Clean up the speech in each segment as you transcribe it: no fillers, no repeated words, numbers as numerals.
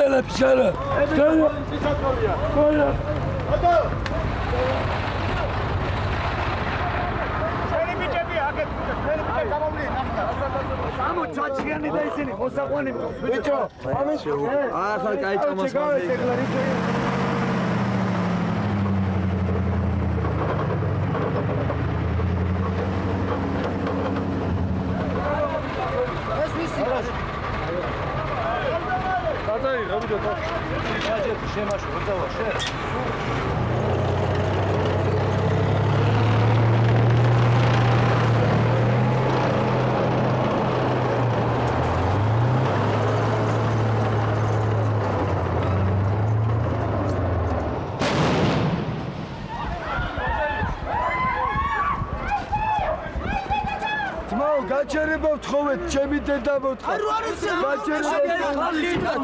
გაგზელებს შენ. Amo chachiani da isini osakwani bicho ah sal kai chamas Tadai rabido ta Ajet shemash rozawa she გაჩერებავთ ხოვეთ ჩემი დედა მოთხარ არ არის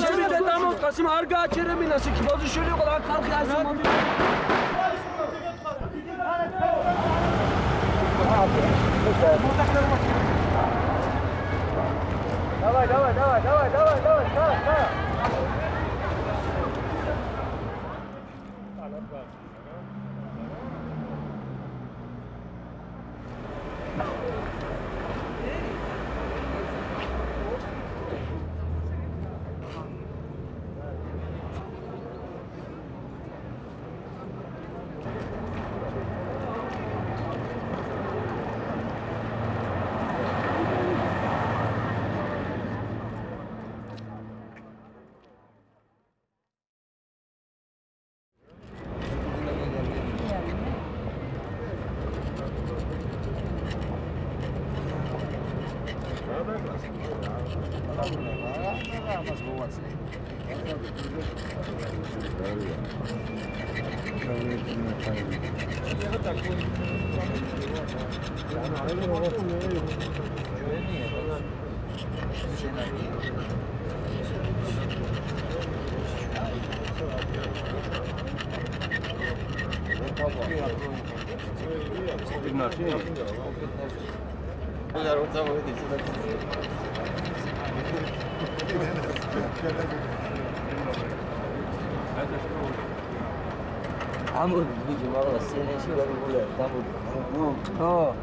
ჩემი დედა მოთხარ სულ არ გააჩერებინა სიქი ბოზიშვილი იყო რა ხალხი ასე მომდი давай Amor, vídeo mal assim, né? Chegou no mulher, tá bom. Ó.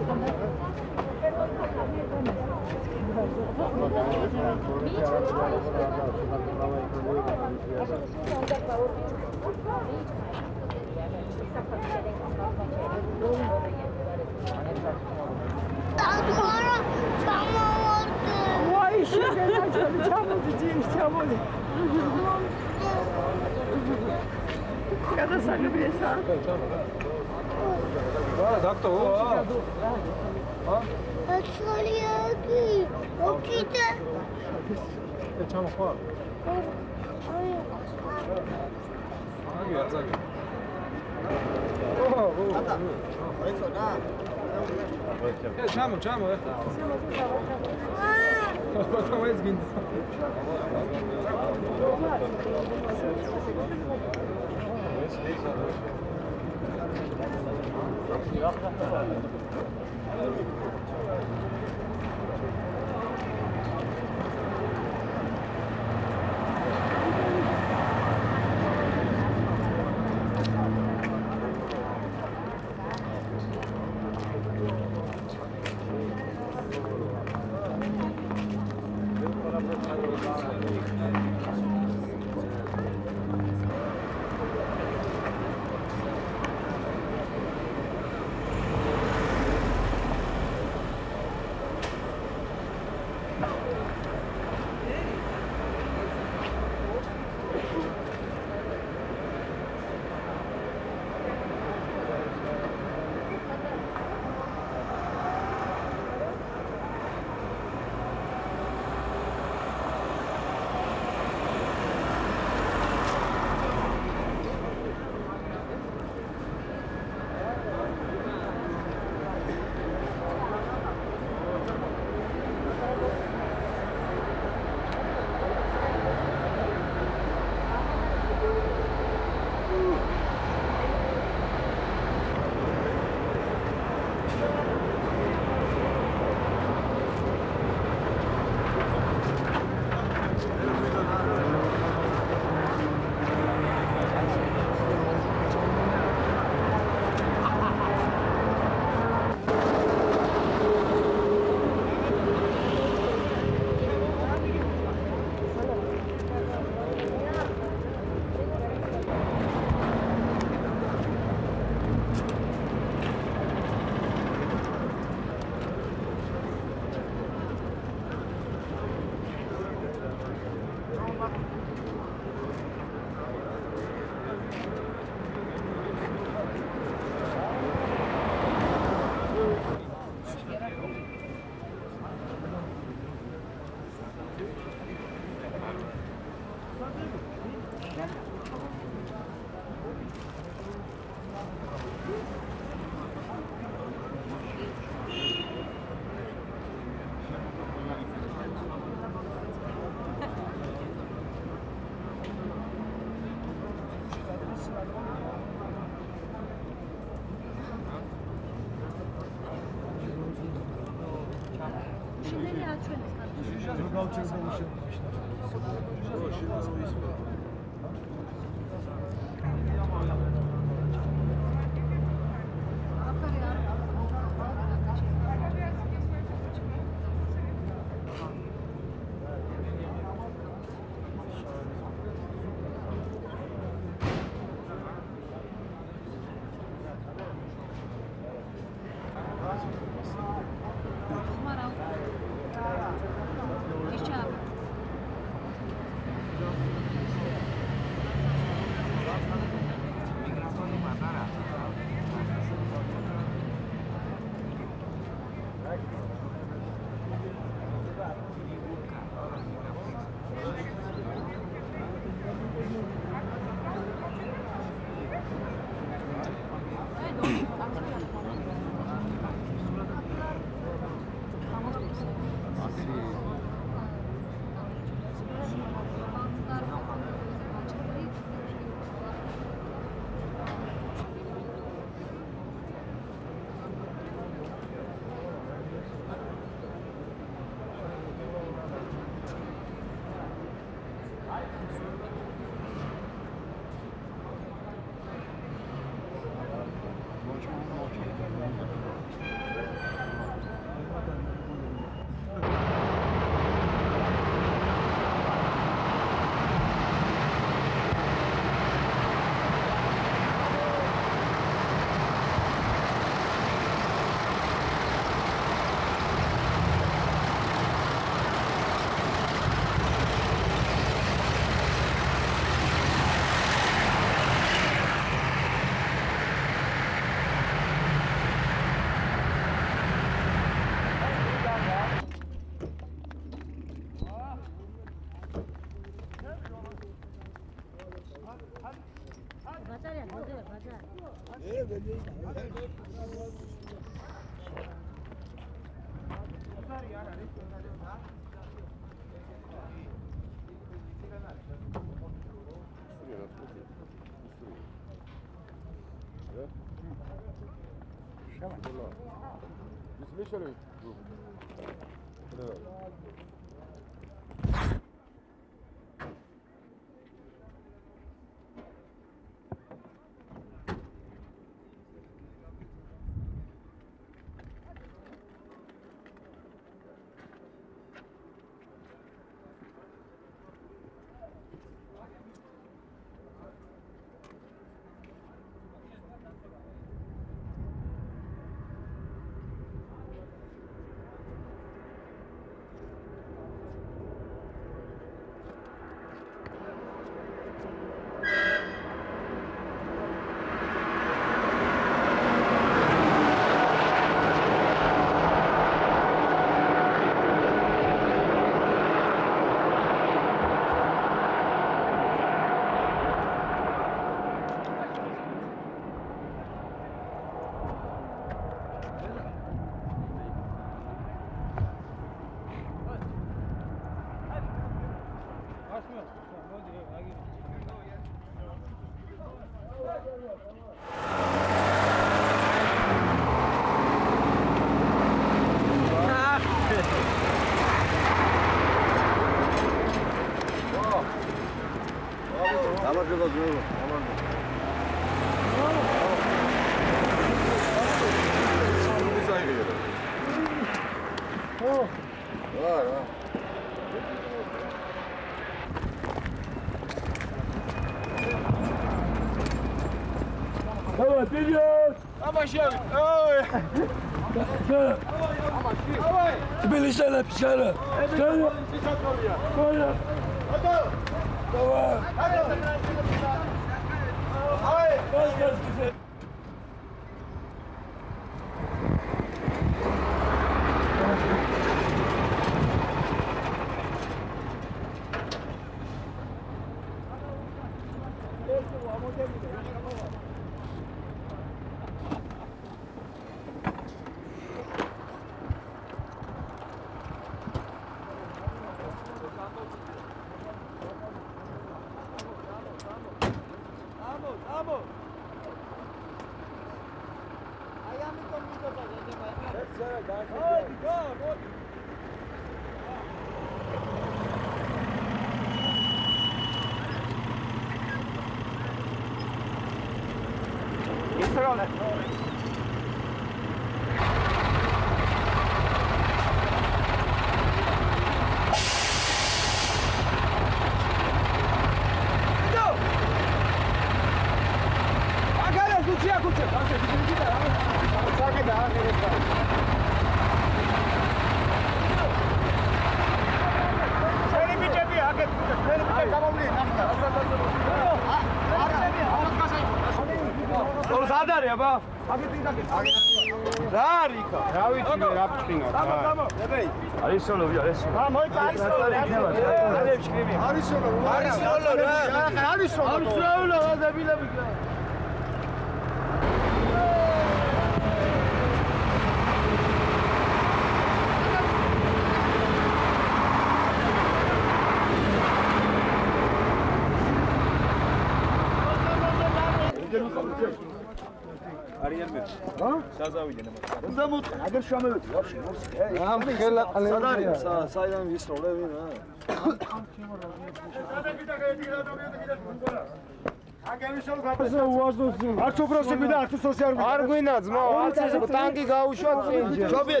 Artu prosimi da artu sosyal. Arguina zma, artu tanki gauşat senje. Jobia.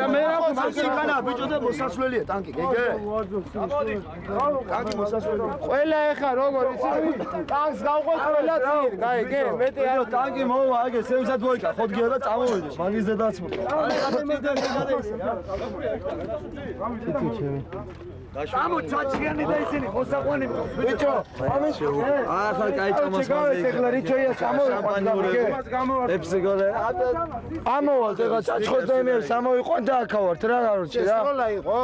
Mera tanki kana biჭოდა მოსასვლელია tanki. გეგე. Tanki მოსასვლელია. ყველა ეხა როგორ იცი? ტანკს გავყვეთ ყველა წინ. გაიგე? მეტი არ tanki მოვა აგე სევსად მოიკა. ხოდგია და წამოვიდე. მაგის დედაც მოყვა. ამო ჩაჩიანი და ისინი მოსაყვანი ბიჭო ახლა კაი წამოსვალი ეხლა რიჩოია სამოვიყვანდა ეპსიგოლე ამოვალ ეხლა ჩაჩხოს და მე სამოვიყვან და აქავართ რა გაროჩი რა სკოლა იყო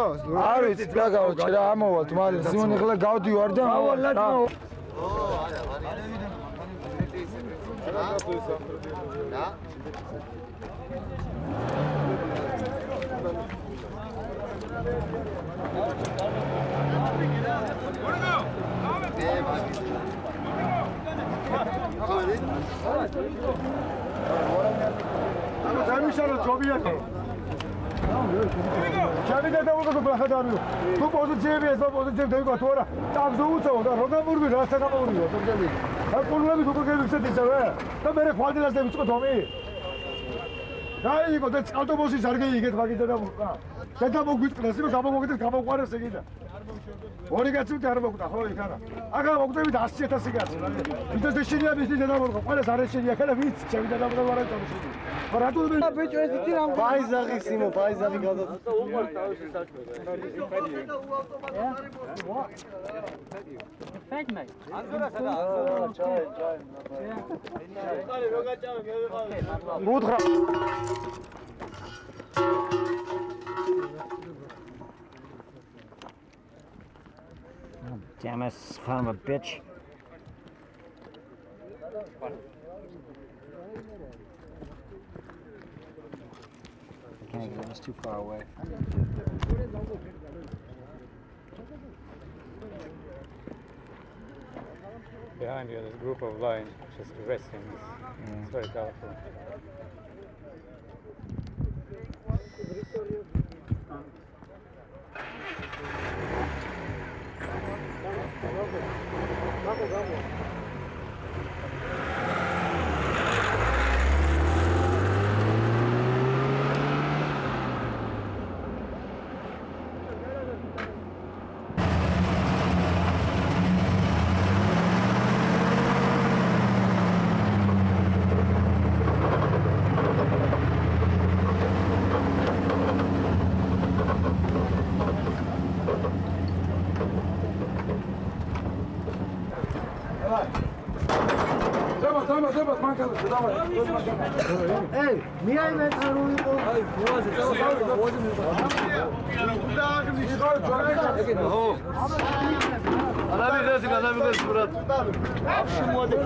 არ ვიცი რა გაროჩი რა ამოვალთ მალე სიმონ ეხლა გავდივარ და Tu pozițiile este poziție de jucător. Am zis o, dar rogăm vorbi, asta ca vorbi, o să zic. Dar problema cu că se dice, da mere khoadile asta bicho domi. Dai, cu deci autobusul sarge iget bagite da buka. Seda moguit klasibe გამოგოგდეს გამოყარეს ეგიდა. ორი კაცი არ მოგდა ხო იქანა. აგა მოგდები და 100.000 კაცი. ის შეშინია მისი დედამორგო, ყველას არ შეშინია, ხელა ვიც ჩემი დედამორგო არ არის. რატო ბიჭო ეს იცი რამ ბაიზაღი სიმო, ბაიზაღი გადა. უყარ თავისი საქმე. Fake mate. ანზურა სადა, ანზურა. ჩაი. ხარი როგა ჭამე მე ვიყავი. მუთხა. Damn it, son of a bitch. I can't get it, it's too far away. Behind you, there's a group of lions just resting. It's very colorful. Ey, niye aynen sarılıyor bu? Hayır, boğazı. Alabilirsin Murat. Şu muhabbet.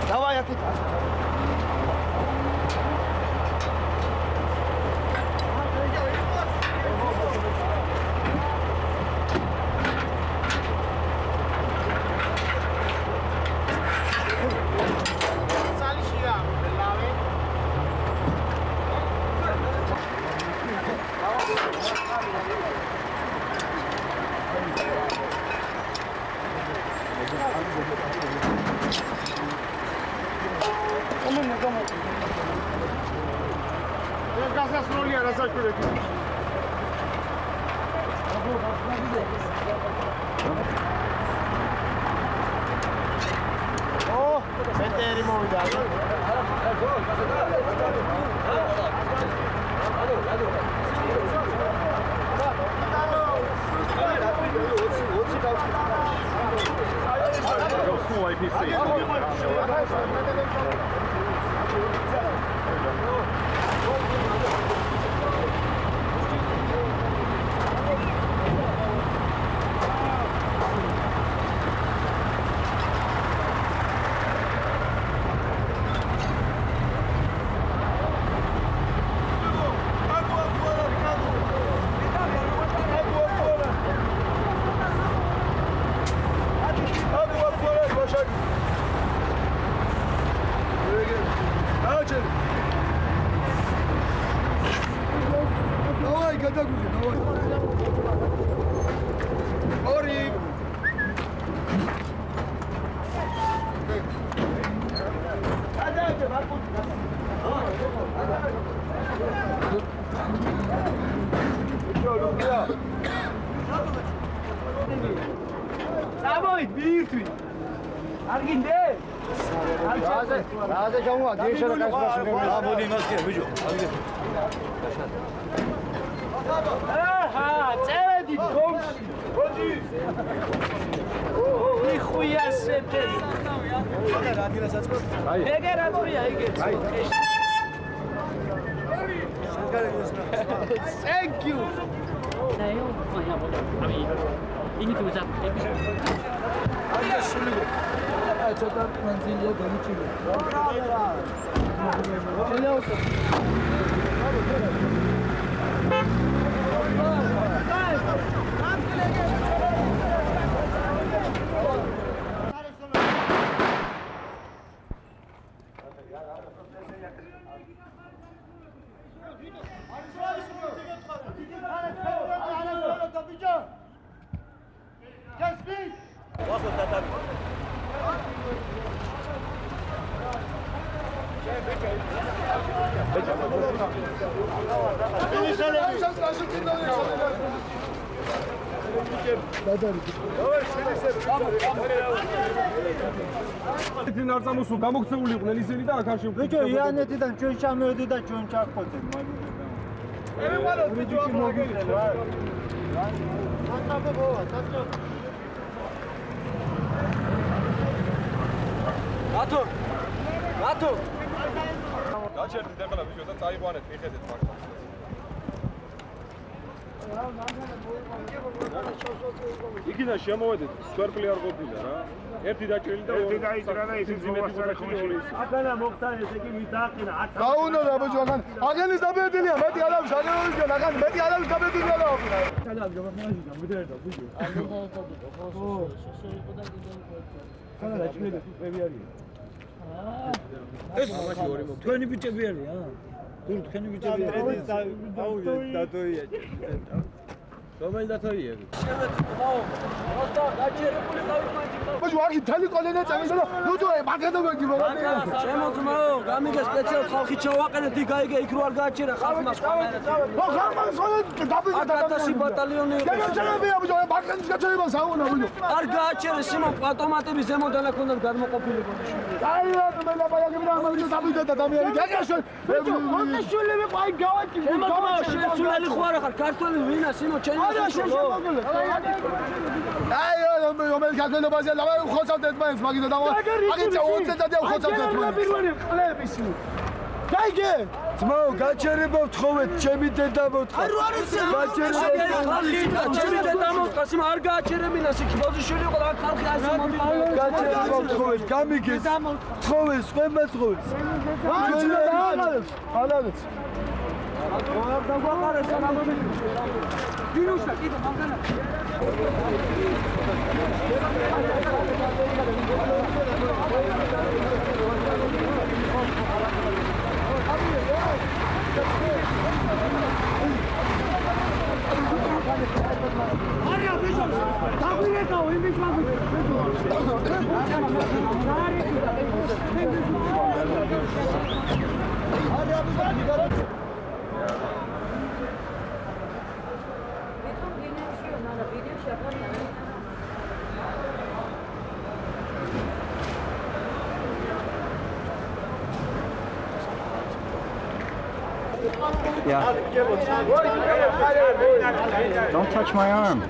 Давай, отыграй. Oh, senteri movida. Small APC. გითვი. არ გინდე? რაზე ჩამოვა, დიეშა და კაცმა. მოდი იმას კი, ბიჭო. აჰა, წევედი გომში. მოდი. იხუია სეთეს. ეგ რა დილა საწყო? ეგ რა გორია იგეც. Thank you. Din ar țamu sunt, am să uli, ne se da ca și. Deci ia ne didan çön çamı ödeda çön çak kote. Evet valla, video mu geliyor? Rato. Rato. გაჩერდი დაბლა ვიჟო და წაიყვანეთ მიხედეთ მართლა. იქიდან შემოვედით, სვერფლი არ ყოფილა რა. ერთი დაჭრილი და ერთი დაიჭრა და ისიც იმედი ხმაშილი. აკანა მოხდა ესე იგი მიდაყინა. გაუნო რა ბიჭო, აგან აგენის დაბედილია, მეტი არავის აგენის აგან მეტი არავის დაბედილია რა. ჩადა გამომაჟი და მიდერდა ბიჭო. ხანა დაჭრილი ფები არის. ეს თქვენი ბიჭები არიან? გურ თქვენი ბიჭები არიან? დატოია. რომელი დატოია? შემეწყვაო. მოსდა გაჩერებული გავიმანჯი. ბიჭო, აქ თელი კოლენა წამისა და ნუ მაგადა მოგიბა. შემოძმაო, გამიგე სპეციალ ხალხი ჩავაყენეთ, იქ გაიგე იქ რო არ გააჩერა ხალხმა სხვა. ხო, ხალხმა სხვა დაბიჭდა და 1000 ბატალიონი იყო. გამიჩერებია ბიჭო, ბაქნის გაჩერება საუნა ბიჭო. არ გააჩერეს სიმო ავტომატები ზემოდან აქონდათ გადმოყოფილი გონში. აი რა მელა ბაიაგები რა მაგის დაბიჭდა და დამიარი გაგაშო. მონტეშული ვიყო აი გავაჭი. შემოძმაო, შესულელი ხო არა ხარ ქართველი ვინა სიმო ჩენი აი რომელი გაგონებაზე ლავა ხოცავდეთ მაინც მაგიდა და აგიცა 20 წელი ხოცავდეთ მაინც პირველი ყლების გაიგე ძმაო გაჩერება ვთხოვეთ ჩემი დედა მოთხა არ არის გაჩერება ჩემი დედა მოთხა სიმო არ გააჩერებინა სიქი ბოზიშვილი იყო რა ხალხი ასე მომდი გაჩერება ვთხოვეთ გამიგეს თხოვეს ყველა თხოვეს ალალეთ არ დაგვაყარეს რა მომდი გინუშა კიდე მაგანა Arya bishop, tagire ka o image ma Arya bishop Yeah. Don't touch my arm.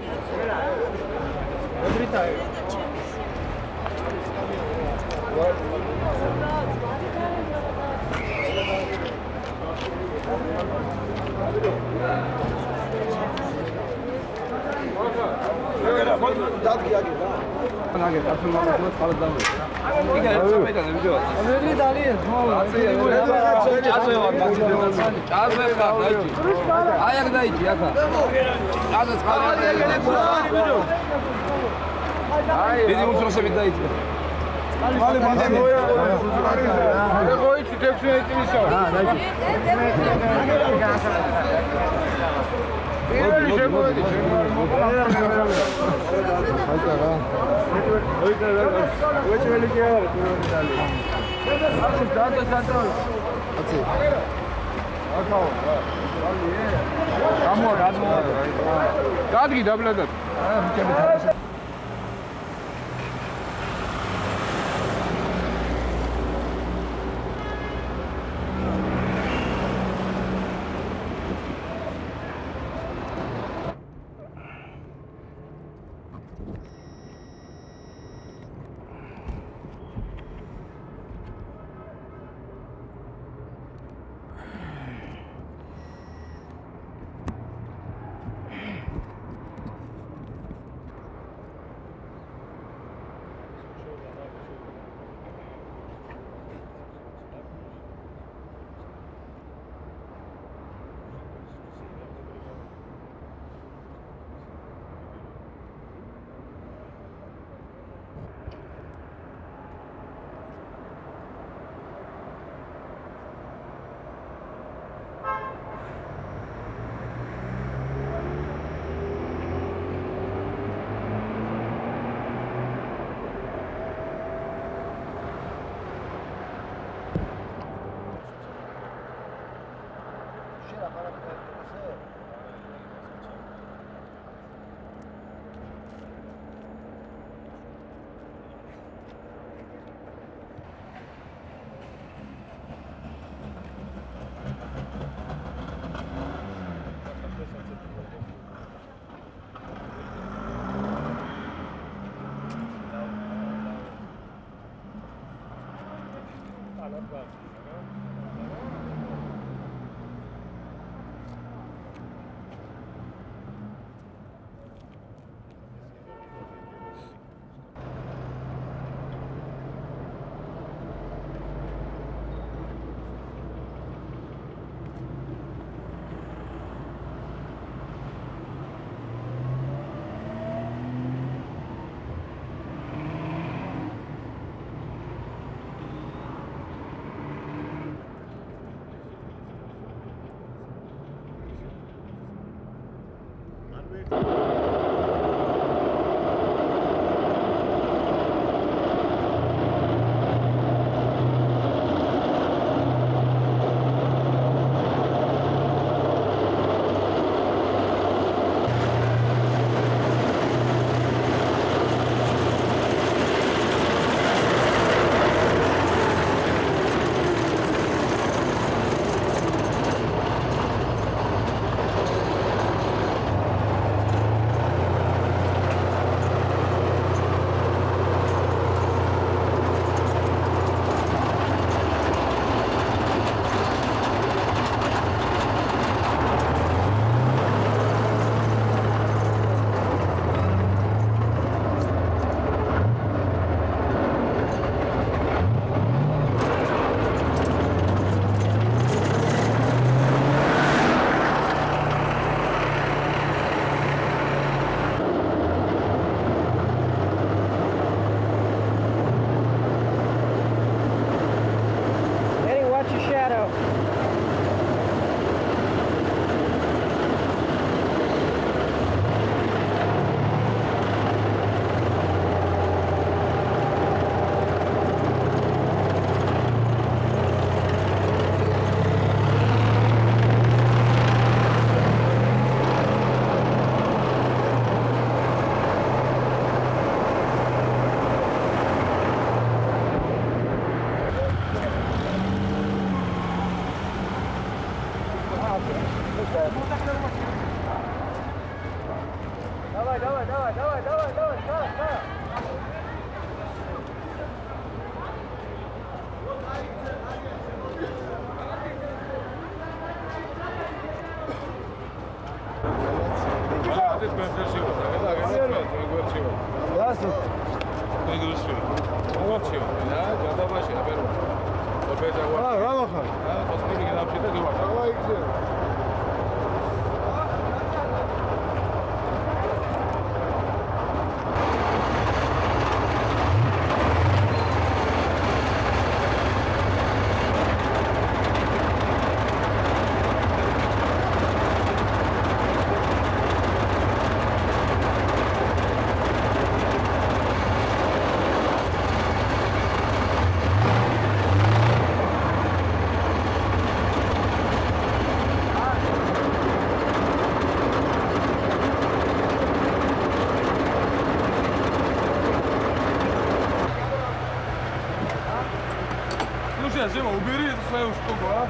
Зима, убери свою штуку, а?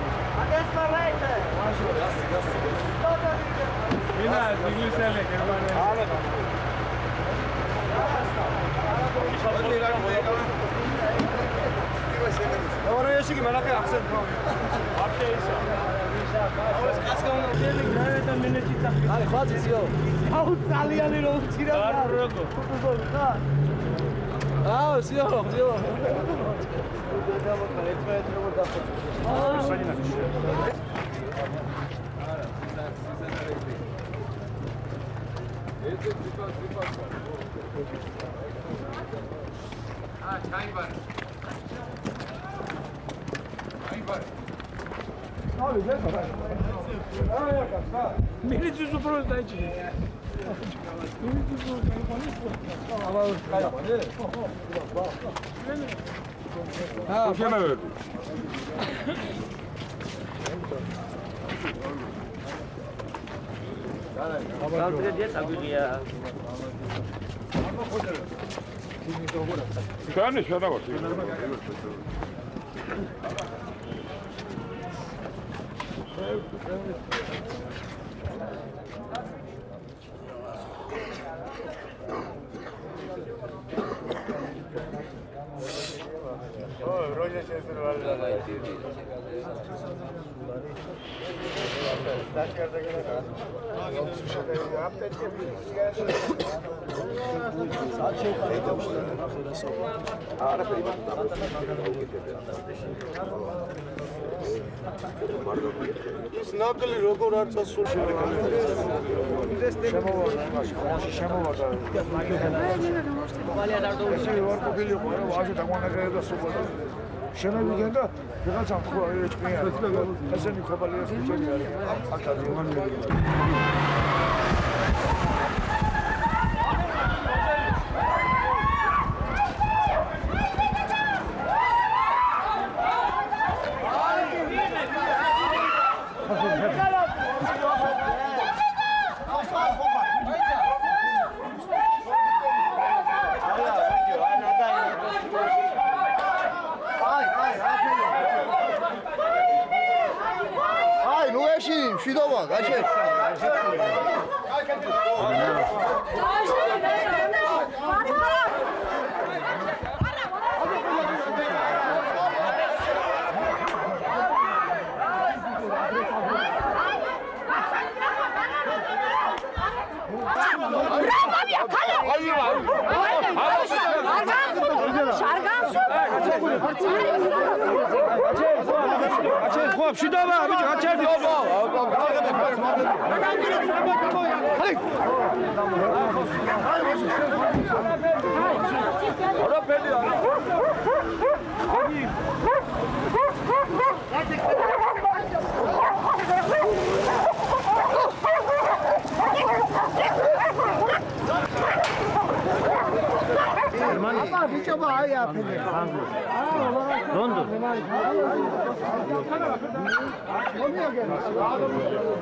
Minä, Ingliselle, Ahora yo sí que me la queda hacer. Dale, fácil, tío. Ah, senhor, senhor. Milici su prostaći. Ha, გამოდია საგვიღია. Κάνει შენავარ. ის ნაკლი როგორ არ წასული შემოვარდა. ესე ვარ ყოფილიყო, რა ვაჟო დაგვანაგერა და სულ შემოვიდნენ და ვიღაცამ ხო ეჭმიან. ესენი ხობალია შეჭმიან არის. აქ შვიდობა, გაჩერდ. ხო, შვიდობა, ბიჭო, გაჩერდი. ბიჭობა აი აფენე. Rondo.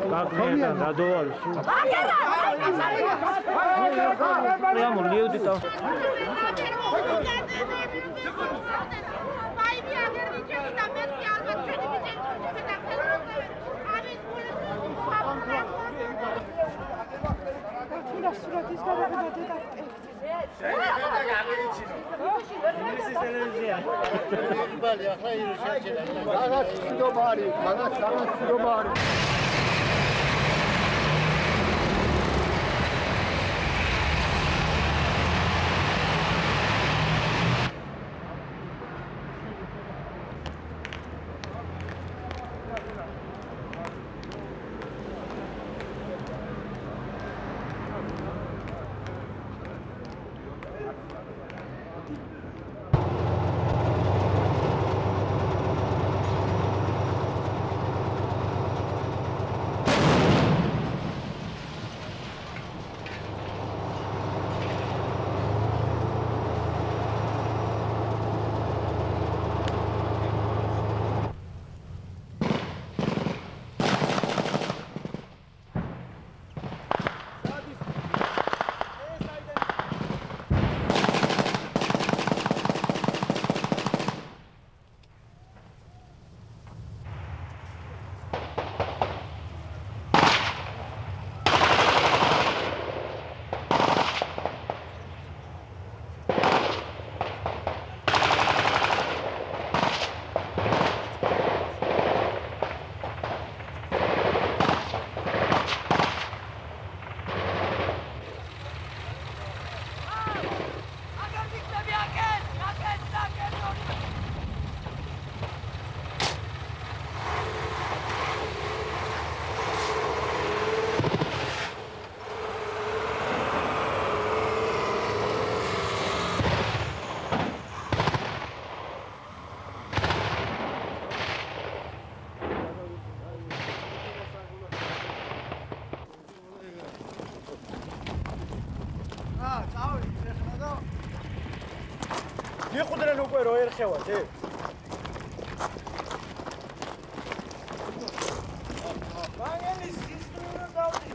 Kakneta, dador. Priamo lì di to. მიყუდრენ უკვე რო ერხევათ, მაგენის სისტემა დავდი.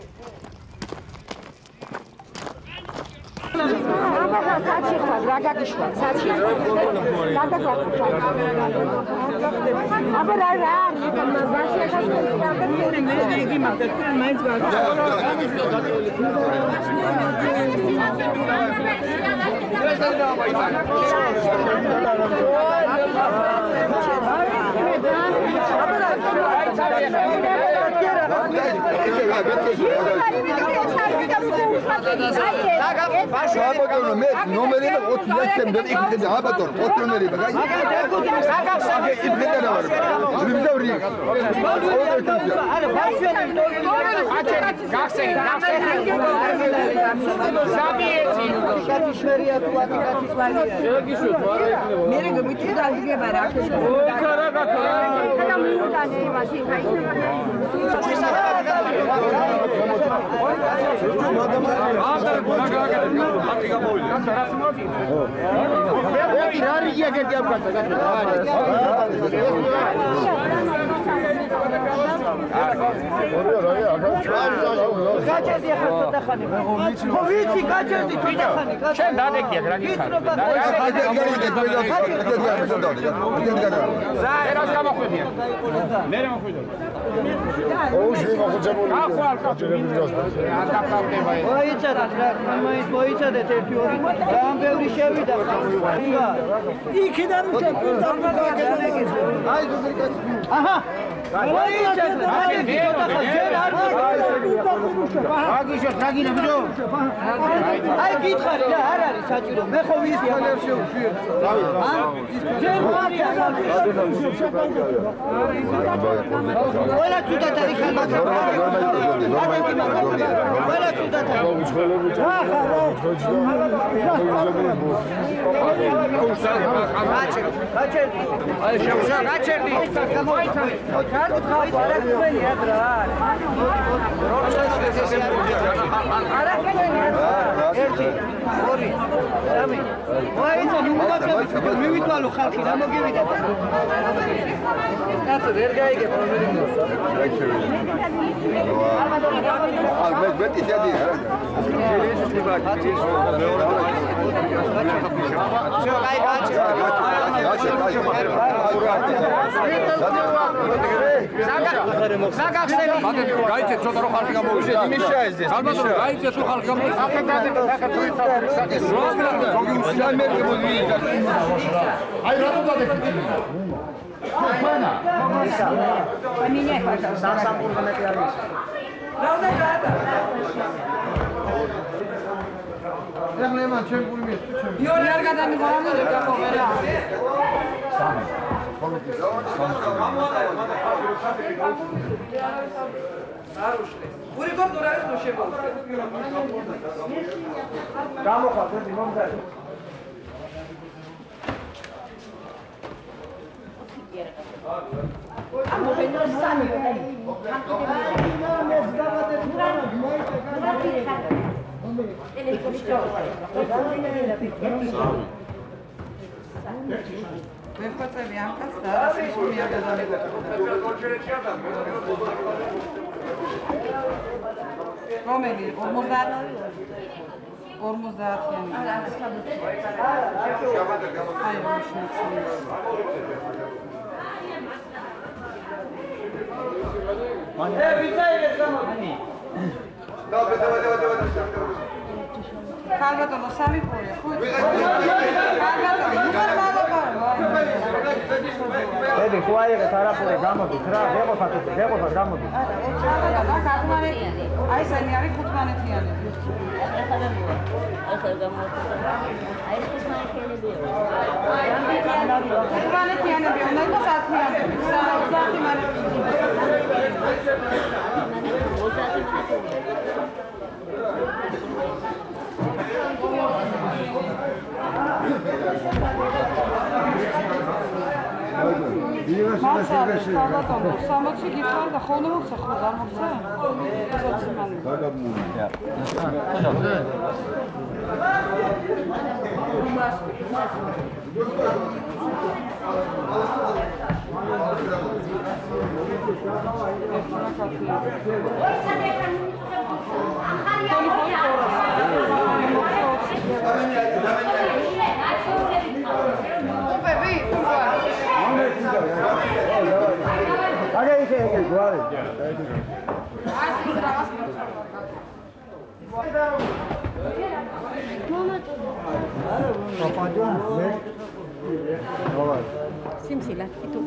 Simsila, itu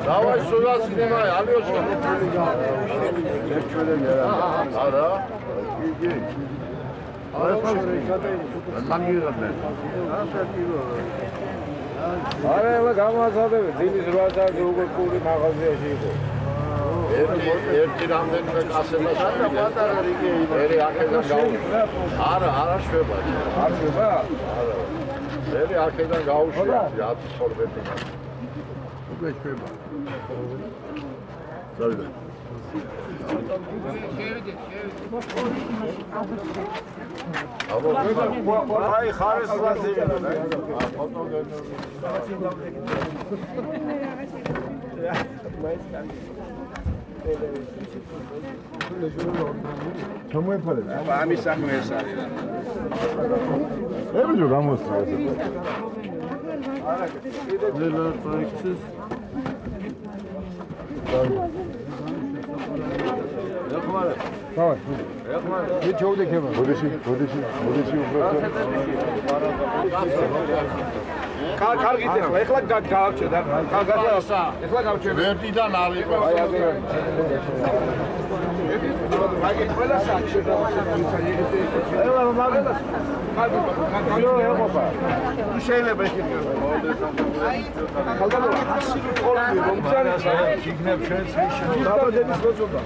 Давай сюда снимай, Алёшка. Ара. Иди. არა ეხლა გამოსადები ძილის 8 საათი უკვე პური მაღაზიაში იყო ერთი რამდენიმე კასება პატარა რიგი ერი აქედან გაუშვება არა შვება არ შვება არა ერი აქედან გაუშვება 10-12 უკვე შვება დავიდა აი ხარეს ლაზიმი ჩამოეფარე ამის საქმე ეს არის ებიჯო გამოსწრა ესე არა ნელა პროექტის დავай მე ჩაუდექება გოდიში უფრო კარგით ეხლა გააჩერდა ეხლა გავჩერდა ვერტიდან არ იყო აი ყველა საჭიროა ეხლა მაგალას შეიძლება ეს ხალხო ასილი ყოლები რომ წარეს იქნებ ჩვენს დაბადების მოწოდება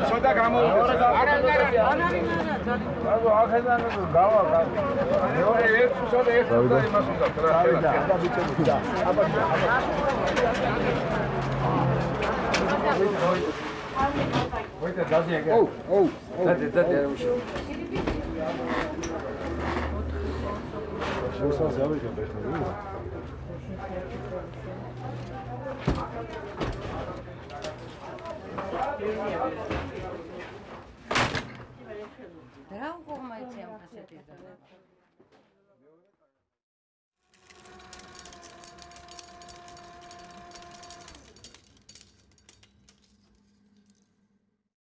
სოდა გამოვიდა ანუ ახედან გავა მეორე ერთ სოდა ერთ და იმას უნდა რა და აბა ვაიტა დაზიეგე ოუ დადე არ უშო შესაძ ავიღებ ახლა რა უკომაიცია ხასეთი და